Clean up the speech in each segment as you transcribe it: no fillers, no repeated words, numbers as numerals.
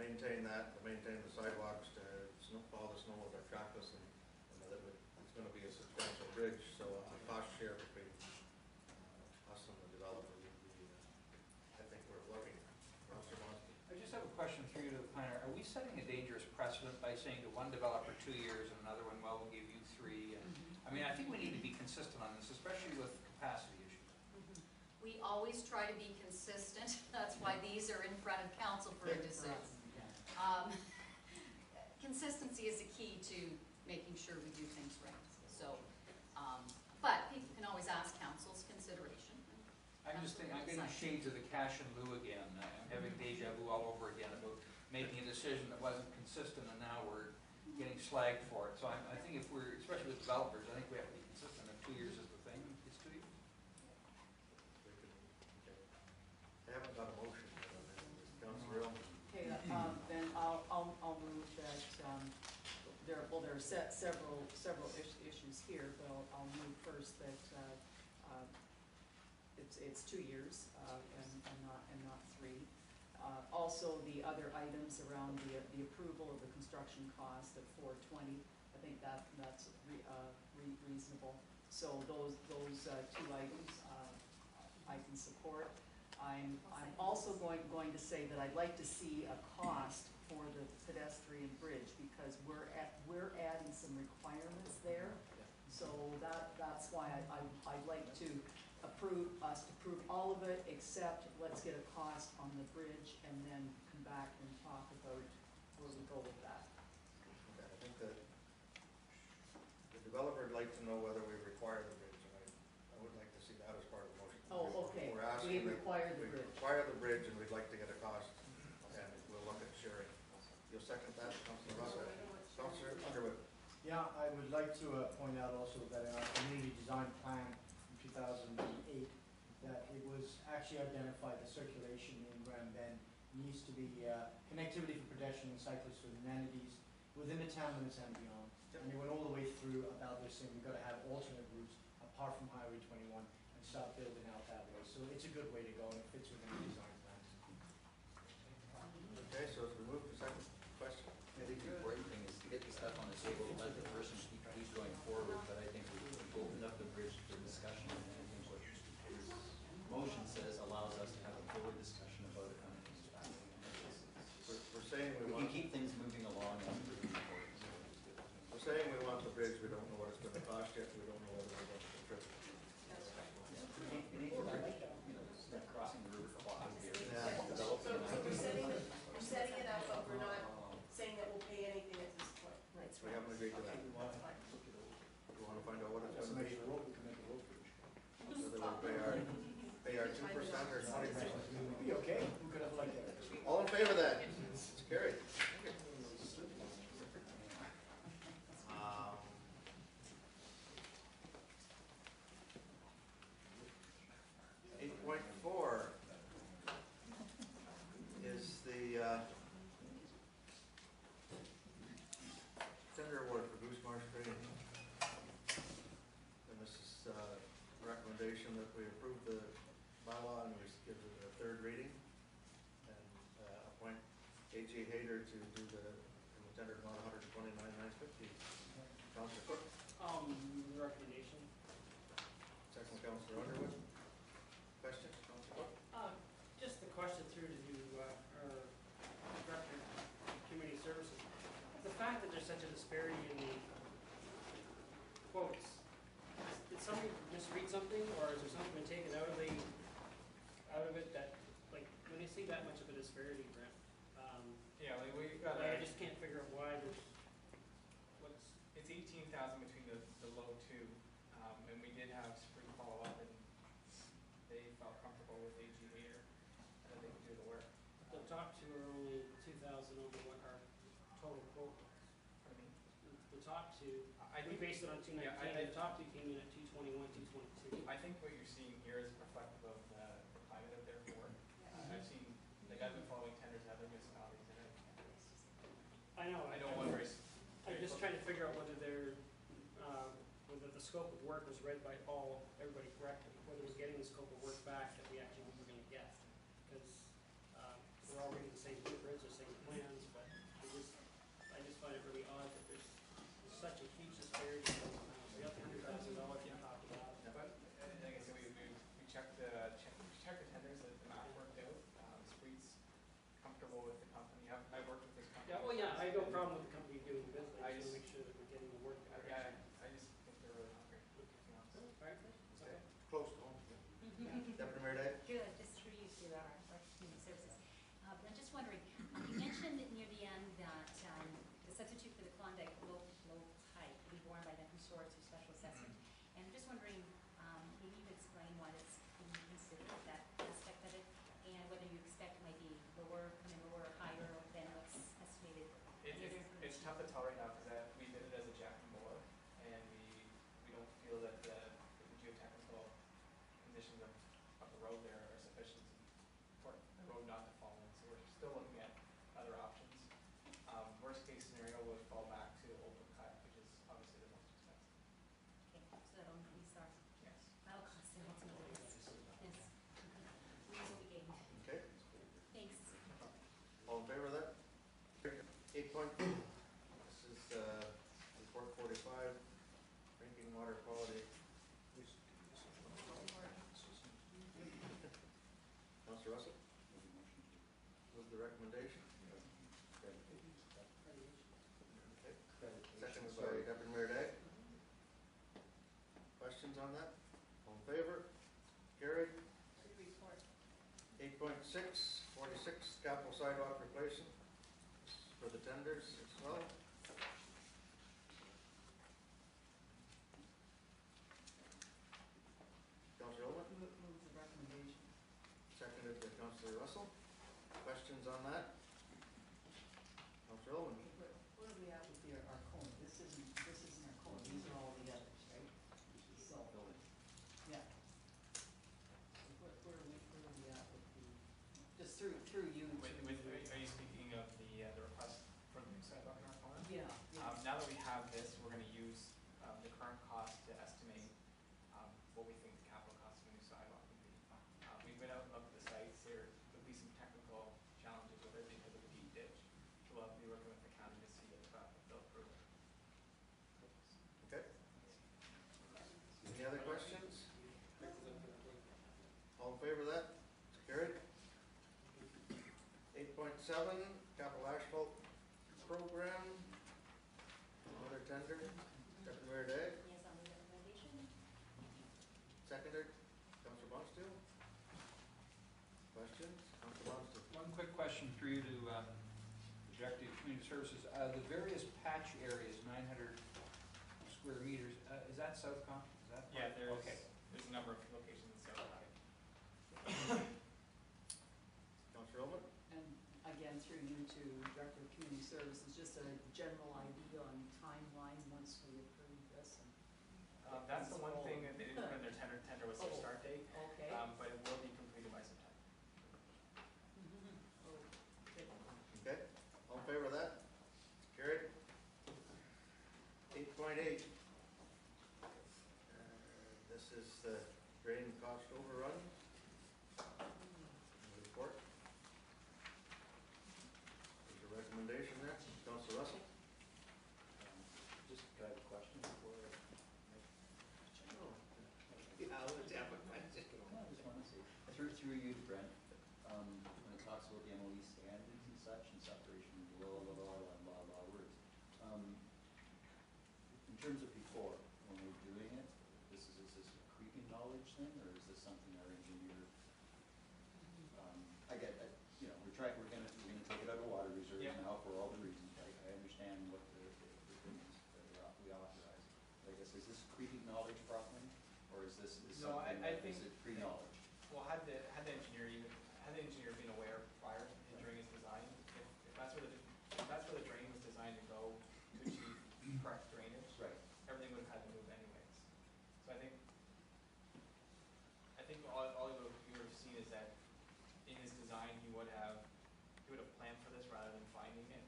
maintain that, to maintain the sidewalks, to plow the snow with our trackless, and it's going to be a substantial bridge, so a cost share between us and the developer would be, I think we're looking. I just have a question for you to the planner. Are we setting a dangerous precedent by saying to one developer 2 years and another one, well, we'll give you 3? And, I mean, I think we need to be consistent on this, especially with capacity issues. We always try to be consistent. That's why these are in front of council for a decision. Consistency is the key to making sure we do things right. So, but people can always ask council's consideration. I'm just thinking, I'm getting shades of the cash and lieu again. I'm having deja vu all over again about making a decision that wasn't consistent, and now we're getting slagged for it. So I think if we're, especially with developers, I think we have to be consistent. If 2 years is the thing, it's 2 years. I haven't got a motion. Councilor. Okay, then I'll move that there are several issues here, but I'll move first that it's 2 years and not 3. Also, the other items around the approval of the construction cost at $420, I think that's reasonable. So those 2 items I can support. I'm also going to say that I'd like to see a cost for the pedestrian bridge, because we're adding some requirements there. So that's why I'd like to approve all of it, except let's get a cost on the bridge and then come back and talk about where we go with that. Okay, I think that the developer would like to know whether we require the bridge, and I would like to see that as part of the motion. Oh, okay. We're asking we require the bridge. We require the bridge, and we'd like to get a cost, and we'll look at sharing. You'll second that, Councilor Russell? Councilor Underwood? Yeah, I would like to point out also that in our community design plan in 2008, that it was actually identified that circulation in Grand Bend needs to be connectivity for pedestrians and cyclists with amenities within the town limits and beyond. And they went all the way through about this saying we've got to have alternate routes apart from Highway 21 and start building out that way. So it's a good way to go, and it fits within the design plans. Okay, so as we move to the second question. I think the important thing is to get the stuff on the table, let the person keep going forward, but I think we've opened up the bridge for discussion, and I think what his motion says allows us to have a fuller discussion about it when it comes to that. We're saying we can want keep things moving along and moving forward. We're saying we want the bridge, we don't know what it's going to cost yet, we don't know whether we're going to contribute. Not crossing the river for a So we're setting it up, but we're not saying that we'll pay anything at this point. Right. We haven't agreed to that. We want to find out what it's going to be. We can make a road bridge. Whether we pay our 2% or 20%. Be okay. We could have like that. All in favor of that? It's carried. 8.4 is the tender award for Goose Marsh Training. And this is a recommendation that we approve the bylaw and we give it a third reading and appoint A.J. Hayter to do the tender amount $129,950. Councilor Cook. The recommendation. Second, Councilor Underwood. Questions, Councilor Cook? Just the question through to our Director of Community Services. The fact that there's such a disparity in the quotes, did somebody misread something, or is there something been taken out of it that, like, when you see that much of a disparity, Brent? Yeah, like we've got. I just can't figure out why there's. It's 18,000 between the low two, and we did have spring follow up, and they felt comfortable with AG Hater, and they could do the work. The top two are only 2,000 over what our total quote was. I mean, the top two, we think based it on 219. Yeah, the top two came in at 221, 222. I think what you're seeing here is reflective of the climate out there for work. I've seen, like, I've been following tenders in other municipalities in it. I know. I don't want to. I'm just trying to figure out whether they're, whether the scope of work was read by everybody correctly, whether we're getting the scope of work back that we actually were going to get, because we're all reading the same blueprints, the same plans, problem with the company doing the business, I I just just- wanna make sure that we're getting the work done. Yeah, I just think they're really hungry, to be honest. Alright, okay. Close to home. Deputy Mayor Day? Good, just through you to our community services. But I'm just wondering, you mentioned near the end that the substitute for the Klondike low pipe will be borne by the resort through special assessment. And I'm just wondering, maybe you could explain why that's being considered, that aspect of it, and whether you expect it might be lower, or higher than what's estimated. Any other It's information? tough to tell right now, because we did it as a jack and mower, and we don't feel that the geotechnical conditions of the road there are sufficient for the road not to fall in, so we're still looking at other options. Worst case scenario would fall back to open cut, which is obviously the most expensive. Okay, so that'll increase our Yes. battle costs and ultimately, yes. Lose what we gain. Okay. Thanks. All in favor of that? 8.2, this is report 45, drinking water quality. Councilor Russell, move the recommendation. Okay. Seconded by Deputy Mayor Day. Questions on that? All in favor? Carried. Good report. 8.6, 46, capital sidewalk replacement for the tenders as well. Councilor Owen, Move the recommendation. seconded by Councilor Russell. Questions on that? Councilor Owen, What are we at with the Arcona? This isn't Arcona, these are all the others, right? So, yeah. So where are we at with the, just through you. Are you speaking of the request for the new sidewalk in our corner? Yeah. Now that we have this, we're gonna use the current cost to estimate what we think the capital cost of a new sidewalk would be. We've been out and looked at the sites, there would be some technical challenges with it because of the deep ditch. So we'll have to be working with the county to see if they'll approve it. okay. Any other questions? All in favor of that? Carried. 8.7, capital asphalt program. Another tender. Deputy Mayor Day, Yes, on the recommendation. seconded. Councilor Bonsteel. Questions? Councilor Bonsteel. One quick question for you to Director of Community Services. The various patch areas, 900 square meters, is that Southcom? Is that? Yeah, Okay. there's a number of locations in South County. Councilor Owen, And again, through you to Director of Community Services, just a general idea on timeline once we approve this and. That's the one thing that they didn't put in their tender was their start date, Okay. but it will be completed by September. Okay. okay. All in favor of that? Carried. 8.8. This is the drain cost overrun. Report. There's a recommendation there. Councilor Russell. Just got a question before. Yeah, let's have a question. No, I just want to see, through you to Brent, when it talks about the MOE standards and such, and separation, blah, blah, blah, blah, blah, blah, words. In terms of before, when we're doing it, is this a creeping knowledge thing, or is this something our engineer, I get that, we're gonna take it out of water reserves Yeah. now for all the reasons, I understand what the thing is that we authorize. But I guess, is this creeping knowledge properly, or is this No, something I that, think- is it pre-knowledge? Well, had the engineer been aware prior during his design, if that's where the drain was designed to go to achieve correct drainage, Right. everything would have had to move anyways. So I think all you would have seen is that in his design, he would have planned for this rather than finding it,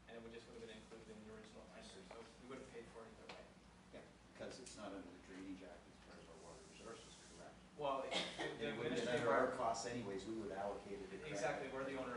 and it would have been included in the original tender, so we would have paid for it either way. Yeah, because it's not under the Drainage Act, it's part of our water resources, correct? Well, And it would have been under our costs anyways, we would allocate it. exactly, we're the owner